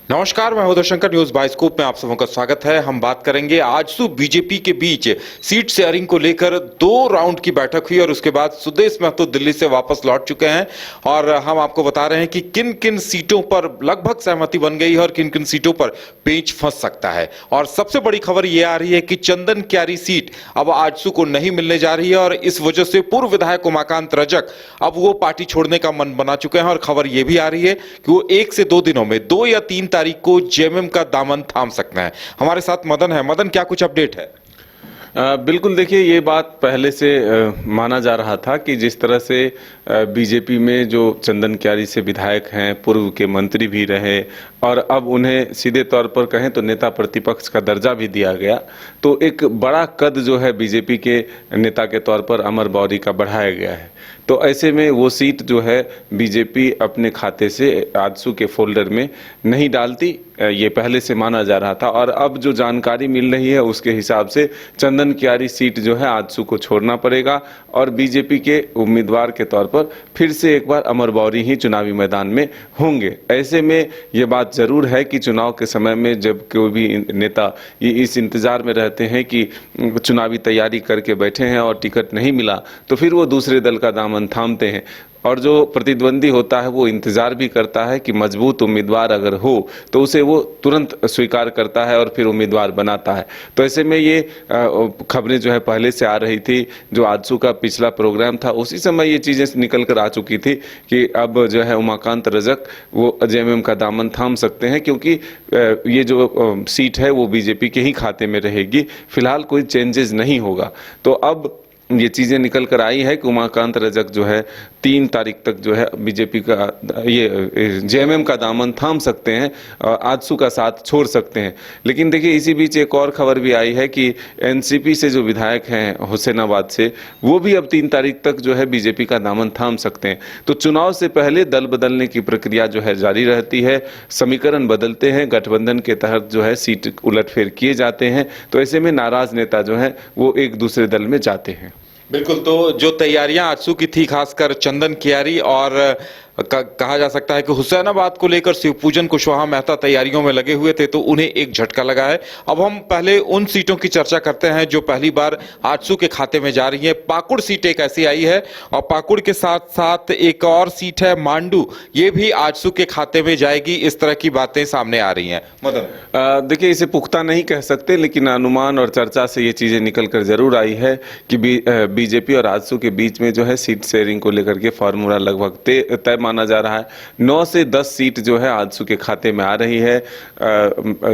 नमस्कार, मैं Uday Shankar. News bioscope में आप सबों का स्वागत है। हम बात करेंगे आजसू बीजेपी के बीच सीट शेयरिंग को लेकर 2 राउंड की बैठक हुई और उसके बाद सुदेश महतो दिल्ली से वापस लौट चुके हैं और हम आपको बता रहे हैं कि किन किन सीटों पर लगभग सहमति बन गई है और किन किन सीटों पर पेच फंस सकता है। और सबसे बड़ी खबर यह आ रही है कि चंदन क्यारी सीट अब आजसू को नहीं मिलने जा रही है और इस वजह से पूर्व विधायक उमाकांत रजक अब वो पार्टी छोड़ने का मन बना चुके हैं। और खबर यह भी आ रही है कि वो 1 से 2 दिनों में 2 या 3 तारीख को जेएमएम का दामन थाम सकते हैं। हमारे साथ मदन है। मदन, क्या कुछ अपडेट है? बिल्कुल, देखिए ये बात पहले से माना जा रहा था कि जिस तरह से बीजेपी में जो चंदन क्यारी से विधायक हैं, पूर्व के मंत्री भी रहे और अब उन्हें सीधे तौर पर कहें तो नेता प्रतिपक्ष का दर्जा भी दिया गया, तो एक बड़ा कद जो है बीजेपी के नेता के तौर पर अमर बौरी का बढ़ाया गया है। तो ऐसे में वो सीट जो है बीजेपी अपने खाते से आजसू के फोल्डर में नहीं डालती, ये पहले से माना जा रहा था। और अब जो जानकारी मिल रही है उसके हिसाब से चंदन क्यारी सीट जो है आजसू को छोड़ना पड़ेगा और बीजेपी के उम्मीदवार के तौर पर फिर से एक बार अमर बौरी ही चुनावी मैदान में होंगे। ऐसे में ये बात जरूर है कि चुनाव के समय में जब कोई भी नेता ये इस इंतजार में रहते हैं कि चुनावी तैयारी करके बैठे हैं और टिकट नहीं मिला तो फिर वो दूसरे दल का दामन थामते हैं और जो प्रतिद्वंदी होता है वो इंतजार भी करता है कि मजबूत उम्मीदवार अगर हो तो उसे वो तुरंत स्वीकार करता है और फिर उम्मीदवार बनाता है। तो ऐसे में ये खबरें जो है पहले से आ रही थी। जो आजसू का पिछला प्रोग्राम था उसी समय ये चीज़ें निकल कर आ चुकी थी कि अब जो है उमाकांत रजक वो जेएमएम का दामन थाम सकते हैं, क्योंकि ये जो सीट है वो बीजेपी के ही खाते में रहेगी। फिलहाल कोई चेंजेस नहीं होगा। तो अब ये चीज़ें निकल कर आई है कि उमाकांत रजक जो है 3 तारीख तक जो है बीजेपी का ये जेएमएम का दामन थाम सकते हैं और आजसू का साथ छोड़ सकते हैं। लेकिन देखिए इसी बीच एक और खबर भी आई है कि एनसीपी से जो विधायक हैं हुसैनाबाद से, वो भी अब 3 तारीख तक जो है बीजेपी का दामन थाम सकते हैं। तो चुनाव से पहले दल बदलने की प्रक्रिया जो है जारी रहती है, समीकरण बदलते हैं, गठबंधन के तहत जो है सीट उलटफेर किए जाते हैं। तो ऐसे में नाराज नेता जो है वो एक दूसरे दल में जाते हैं। बिल्कुल। तो जो तैयारियां आजसू की थी, खासकर चंदन क्यारी और कहा जा सकता है कि हुसैनाबाद को लेकर शिवपूजन कुशवाहा मेहता तैयारियों में लगे हुए थे, तो उन्हें एक झटका लगा है। अब हम पहले उन सीटों की चर्चा करते हैं जो पहली बार आजसू के खाते में जा रही है। पाकुड़ सीट एक ऐसी आई है और पाकुड़ के साथ साथ एक और सीट है मांडू, ये भी आजसू के खाते में जाएगी। इस तरह की बातें सामने आ रही हैं। मदन, देखिए इसे पुख्ता नहीं कह सकते, लेकिन अनुमान और चर्चा से ये चीज़ें निकल कर जरूर आई है कि बीजेपी और आजसू के बीच में जो है सीट शेयरिंग को लेकर के फॉर्मूला लगभग तय माना जा रहा है। 9 से 10 सीट जो है आजसू के खाते में आ रही है।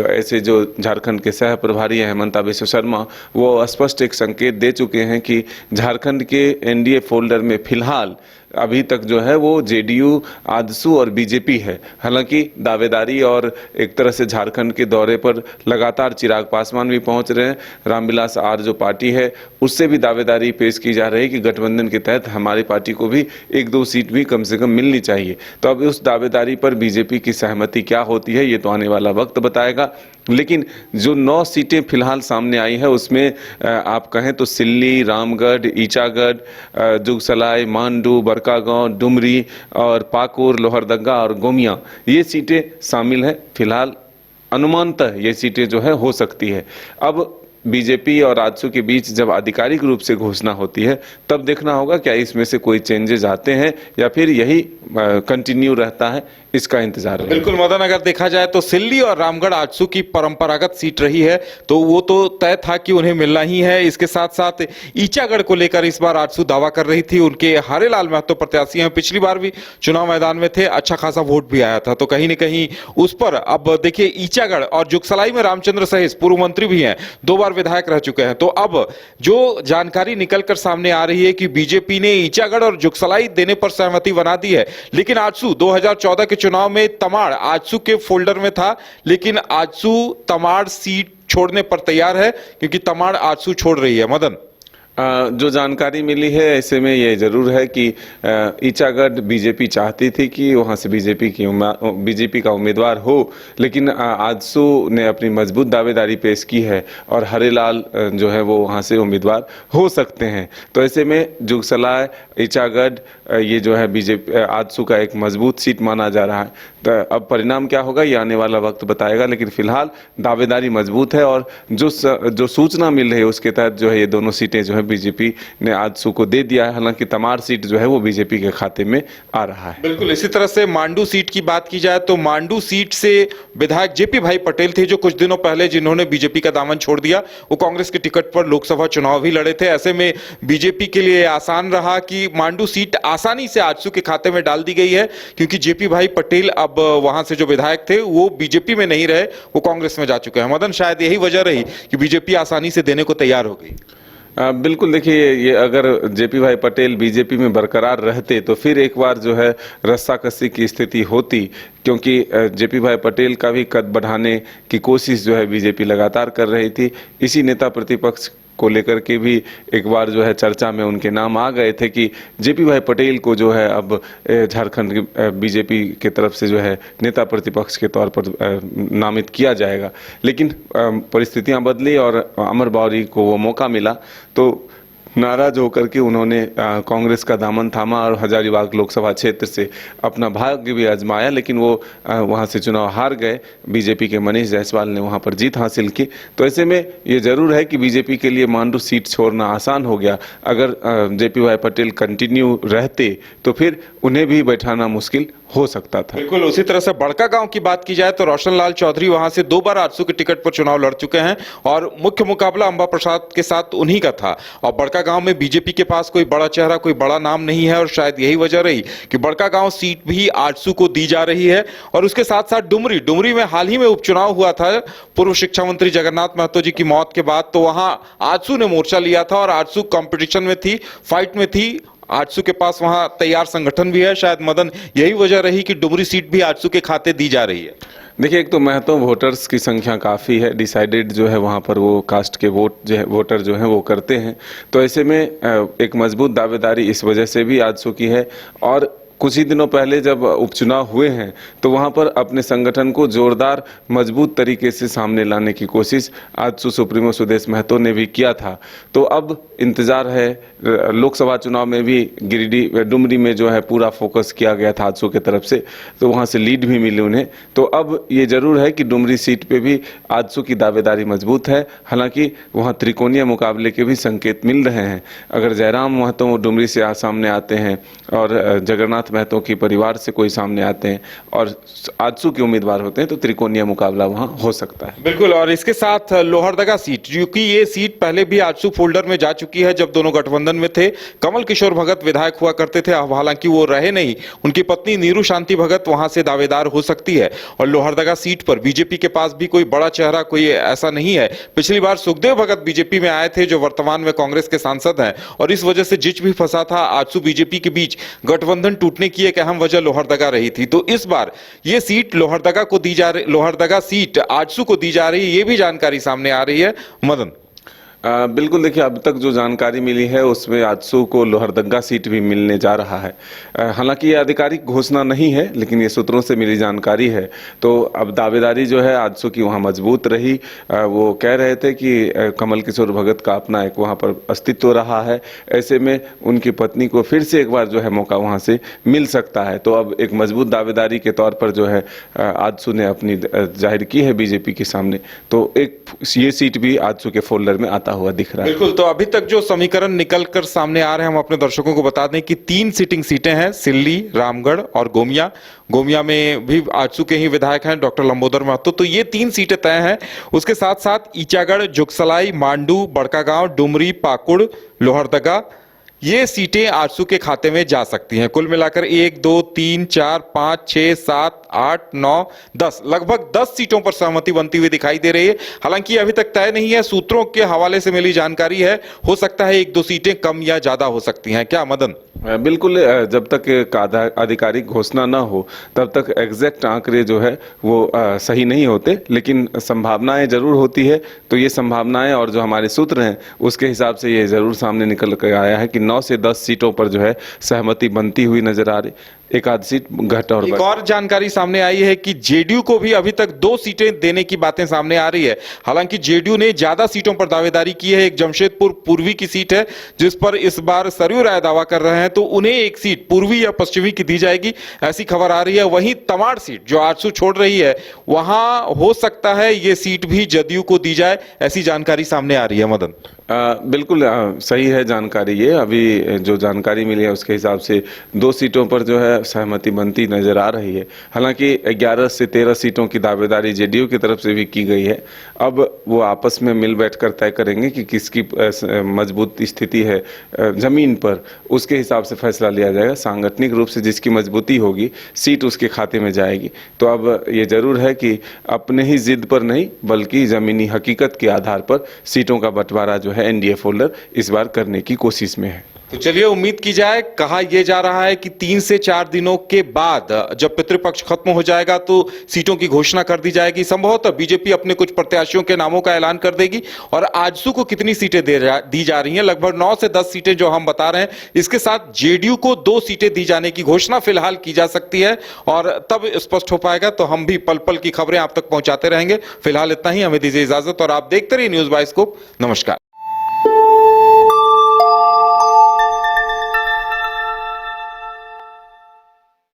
ऐसे जो झारखंड के सह प्रभारी हेमंता बिश्व शर्मा वो स्पष्ट एक संकेत दे चुके हैं कि झारखंड के एनडीए फोल्डर में फिलहाल अभी तक जो है वो जेडीयू, आजसू और बीजेपी है। हालांकि दावेदारी और एक तरह से झारखंड के दौरे पर लगातार चिराग पासवान भी पहुंच रहे हैं। रामविलास आर जो पार्टी है उससे भी दावेदारी पेश की जा रही है कि गठबंधन के तहत हमारी पार्टी को भी 1-2 सीट भी कम से कम मिलनी चाहिए। तो अब उस दावेदारी पर बीजेपी की सहमति क्या होती है ये तो आने वाला वक्त बताएगा। लेकिन जो 9 सीटें फिलहाल सामने आई है उसमें आप कहें तो सिल्ली, रामगढ़, ईचागढ़, जुगसलाई, मांडू, बड़कागांव, डुमरी और पाकुर, लोहरदगा और गोमिया, ये सीटें शामिल हैं। फिलहाल अनुमानतः ये सीटें जो है हो सकती है। अब बीजेपी और आजसू के बीच जब आधिकारिक रूप से घोषणा होती है तब देखना होगा क्या इसमें से कोई चेंजेस आते हैं या फिर यही कंटिन्यू रहता है, इसका इंतजार है। बिल्कुल मदन, अगर देखा जाए तो सिल्ली और रामगढ़ आजसू की परंपरागत सीट रही है, तो वो तो तय था कि उन्हें मिलना ही है। इसके साथ साथ ईचागढ़ को लेकर इस बार आजसू दावा कर रही थी। उनके हरेलाल महतो प्रत्याशी हैं, पिछली बार भी चुनाव मैदान में थे, अच्छा खासा वोट भी आया था। तो कहीं न कहीं उस पर अब देखिए ईचागढ़ और जुगसलाई में रामचंद्र सहित पूर्व मंत्री भी हैं, 2 बार विधायक रह चुके हैं। तो अब जो जानकारी निकलकर सामने आ रही है कि बीजेपी ने ईचागढ़ और जुगसलाई देने पर सहमति बना दी है, लेकिन आजसू 2014 के चुनाव में तमाड़ आजसू के फोल्डर में था, लेकिन आजसू तमाड़ सीट छोड़ने पर तैयार है क्योंकि तमाड़ आजसू छोड़ रही है। मदन, जो जानकारी मिली है ऐसे में ये जरूर है कि ईचागढ़ बीजेपी चाहती थी कि वहाँ से बीजेपी का उम्मीदवार हो, लेकिन आजसू ने अपनी मजबूत दावेदारी पेश की है और हरेलाल जो है वो वहाँ से उम्मीदवार हो सकते हैं। तो ऐसे में जुगसलाई ईचागढ़ ये जो है बीजेपी आजसू का एक मजबूत सीट माना जा रहा है। तो अब परिणाम क्या होगा ये आने वाला वक्त बताएगा, लेकिन फिलहाल दावेदारी मजबूत है और जो सूचना मिल रही है उसके तहत जो है ये दोनों सीटें जो है बीजेपी ने आजसू को दे दिया है। हालांकि तमार सीट जो है वो बीजेपी के खाते में आ रहा है। बिल्कुल इसी तरह से मांडू सीट की बात की जाए तो मांडू सीट से विधायक जेपी भाई पटेल थे जो कुछ दिनों पहले जिन्होंने बीजेपी का दामन छोड़ दिया, वो कांग्रेस के टिकट पर लोकसभा चुनाव भी लड़े थे। ऐसे में बीजेपी के लिए आसान रहा कि मांडू सीट आसानी से आजसू के खाते में डाल दी गई है, क्योंकि जेपी भाई पटेल अब वहां से जो विधायक थे वो बीजेपी में नहीं रहे, वो कांग्रेस में जा चुके हैं। मदन, शायद यही वजह रही कि बीजेपी आसानी से देने को तैयार हो गई। बिल्कुल, देखिए ये अगर जेपी भाई पटेल बीजेपी में बरकरार रहते तो फिर एक बार जो है रस्साकसी की स्थिति होती, क्योंकि जेपी भाई पटेल का भी कद बढ़ाने की कोशिश जो है बीजेपी लगातार कर रही थी। इसी नेता प्रतिपक्ष को लेकर के भी एक बार जो है चर्चा में उनके नाम आ गए थे कि जेपी भाई पटेल को जो है अब झारखंड की बीजेपी की तरफ से जो है नेता प्रतिपक्ष के तौर पर नामित किया जाएगा। लेकिन परिस्थितियां बदली और अमर बावरी को वो मौका मिला तो नाराज होकर के उन्होंने कांग्रेस का दामन थामा और हजारीबाग लोकसभा क्षेत्र से अपना भाग्य भी आजमाया, लेकिन वो वहां से चुनाव हार गए। बीजेपी के मनीष जायसवाल ने वहां पर जीत हासिल की। तो ऐसे में ये जरूर है कि बीजेपी के लिए मांडू सीट छोड़ना आसान हो गया। अगर जेपी भाई पटेल कंटिन्यू रहते तो फिर उन्हें भी बैठाना मुश्किल हो सकता था। बिल्कुल उसी तरह से बड़का गांव की बात की जाए तो रोशन लाल चौधरी वहां से 2 बार आजसू के टिकट पर चुनाव लड़ चुके हैं और मुख्य मुकाबला अंबा प्रसाद के साथ उन्हीं का था। और बड़का गांव में बीजेपी के पास कोई बड़ा चेहरा, कोई बड़ा नाम नहीं है और शायद यही वजह रही कि बड़का गांव सीट भी आजसू को दी जा रही है। और उसके साथ साथ डुमरी में हाल ही में उपचुनाव हुआ था पूर्व शिक्षा मंत्री जगन्नाथ महतो जी की मौत के बाद, तो वहां आजसू ने मोर्चा लिया था और आजसू कंपटीशन में थी, फाइट में थी। आजसू के पास वहां तैयार संगठन भी है। शायद मदन यही वजह रही कि डुमरी सीट भी आजसू के खाते दी जा रही है। देखिए, एक तो महतो वोटर्स की संख्या काफ़ी है, डिसाइडेड जो है वहाँ पर वो कास्ट के वोटर जो हैं वो करते हैं। तो ऐसे में एक मजबूत दावेदारी इस वजह से भी आजसू की है। और कुछ ही दिनों पहले जब उपचुनाव हुए हैं तो वहां पर अपने संगठन को जोरदार मजबूत तरीके से सामने लाने की कोशिश आजसू सुप्रीमो सुदेश महतो ने भी किया था। तो अब इंतजार है, लोकसभा चुनाव में भी गिरिडीह डुमरी में जो है पूरा फोकस किया गया था आजसू की तरफ से, तो वहां से लीड भी मिली उन्हें। तो अब ये जरूर है कि डुमरी सीट पे भी आजसू की दावेदारी मजबूत है। हालांकि वहाँ त्रिकोणीय मुकाबले के भी संकेत मिल रहे हैं। अगर जयराम महतो डुमरी से सामने आते हैं और जगन्नाथ महतो के परिवार से कोई सामने आते हैं और आजसू के उम्मीदवार होते हैं तो त्रिकोणीय मुकाबला वहां हो सकता है। बिल्कुल, और इसके साथ लोहरदगा सीट, क्योंकि ये सीट पहले भी आजसू फोल्डर में जा चुकी है जब दोनों गठबंधन में थे। कमल किशोर भगत विधायक हुआ करते थे, अब हालांकि वो रहे नहीं। उनकी पत्नी नीरू शांति भगत वहां से दावेदार हो सकती है। और लोहरदगा सीट पर बीजेपी के पास भी कोई बड़ा चेहरा कोई ऐसा नहीं है। पिछली बार सुखदेव भगत बीजेपी में आए थे जो वर्तमान में कांग्रेस के सांसद हैं, और इस वजह से जिच भी फंसा था। आजसू बीजेपी के बीच गठबंधन टूटने की एक अहम वजह लोहरदगा रही थी। तो इस बार ये सीट लोहरदगा सीट आजसू को दी जा रही है, ये भी जानकारी सामने आ रही है। मदन, बिल्कुल, देखिए अब तक जो जानकारी मिली है उसमें आजसू को लोहरदगा सीट भी मिलने जा रहा है। हालांकि ये आधिकारिक घोषणा नहीं है, लेकिन ये सूत्रों से मिली जानकारी है। तो अब दावेदारी जो है आजसू की वहाँ मजबूत रही। वो कह रहे थे कि कमल किशोर भगत का अपना एक वहाँ पर अस्तित्व रहा है। ऐसे में उनकी पत्नी को फिर से एक बार जो है मौका वहाँ से मिल सकता है। तो अब एक मजबूत दावेदारी के तौर पर जो है आजसू ने अपनी जाहिर की है बीजेपी के सामने। तो एक ये सीट भी आजसू के फोल्डर में आता हुआ दिख रहा है। बिल्कुल, तो अभी तक जो समीकरण निकल कर सामने आ रहे हैं, हम अपने दर्शकों को बता दें कि 3 सिटिंग सीटें हैं, सिल्ली, रामगढ़ और गोमिया में भी आजसू के ही विधायक हैं डॉक्टर लंबोदर महतो। तो ये 3 सीटें तय हैं। उसके साथ साथ ईचागढ़, जुगसलाई, मांडू, बड़का गांव, डुमरी, पाकुड़, लोहरदगा, ये सीटें आजसू के खाते में जा सकती हैं। कुल मिलाकर 1, 2, 3, 4, 5, 6, 7, 8, 9, 10, लगभग 10 सीटों पर सहमति बनती हुई दिखाई दे रही है। हालांकि अभी तक तय नहीं है, सूत्रों के हवाले से मिली जानकारी है, हो सकता है 1-2 सीटें कम या ज्यादा हो सकती हैं। क्या मदन? बिल्कुल, जब तक एक आधिकारिक घोषणा ना हो तब तक एग्जैक्ट आंकड़े जो है वो सही नहीं होते, लेकिन संभावनाएं जरूर होती है। तो ये संभावनाएं और जो हमारे सूत्र हैं उसके हिसाब से ये जरूर सामने निकल कर आया है कि 9 से 10 सीटों पर जो है सहमति बनती हुई नजर आ रही, एक आध सीट घट और एक बढ़। और जानकारी सामने आई है कि जेडीयू को भी अभी तक 2 सीटें देने की बातें सामने आ रही है। हालांकि जेडीयू ने ज्यादा सीटों पर दावेदारी की है। एक जमशेदपुर पूर्वी की सीट है जिस पर इस बार सरयू राय दावा कर रहे हैं, तो उन्हें एक सीट पूर्वी या पश्चिमी की दी जाएगी, ऐसी खबर आ रही है। वहीं तमाड़ सीट जो आजसू छोड़ रही है, वहां हो सकता है ये सीट भी जदयू को दी जाए, ऐसी जानकारी सामने आ रही है। मदन, बिल्कुल सही है जानकारी। ये अभी जो जानकारी मिली है उसके हिसाब से 2 सीटों पर जो है सहमति बनती नजर आ रही है। हालांकि 11 से 13 सीटों की दावेदारी जेडीयू की तरफ से भी की गई है। अब वो आपस में मिल बैठकर तय करेंगे कि किसकी मजबूत स्थिति है जमीन पर, उसके हिसाब से फैसला लिया जाएगा। सांगठनिक रूप से जिसकी मजबूती होगी सीट उसके खाते में जाएगी। तो अब ये जरूर है कि अपने ही जिद पर नहीं बल्कि जमीनी हकीकत के आधार पर सीटों का बंटवारा जो है एनडीए फोल्डर इस बार करने की कोशिश में है। तो चलिए उम्मीद की जाए। कहा यह जा रहा है कि 3 से 4 दिनों के बाद जब पितृपक्ष खत्म हो जाएगा तो सीटों की घोषणा कर दी जाएगी। संभवतः बीजेपी अपने कुछ प्रत्याशियों के नामों का ऐलान कर देगी। और आजसू को कितनी सीटें दी जा रही हैं, लगभग 9 से 10 सीटें जो हम बता रहे हैं, इसके साथ जेडीयू को 2 सीटें दी जाने की घोषणा फिलहाल की जा सकती है। और तब स्पष्ट हो पाएगा तो हम भी पल पल की खबरें आप तक पहुंचाते रहेंगे। फिलहाल इतना ही, हमें दीजिए इजाजत और आप देखते रहिए न्यूज़ बाइस्कोप। नमस्कार।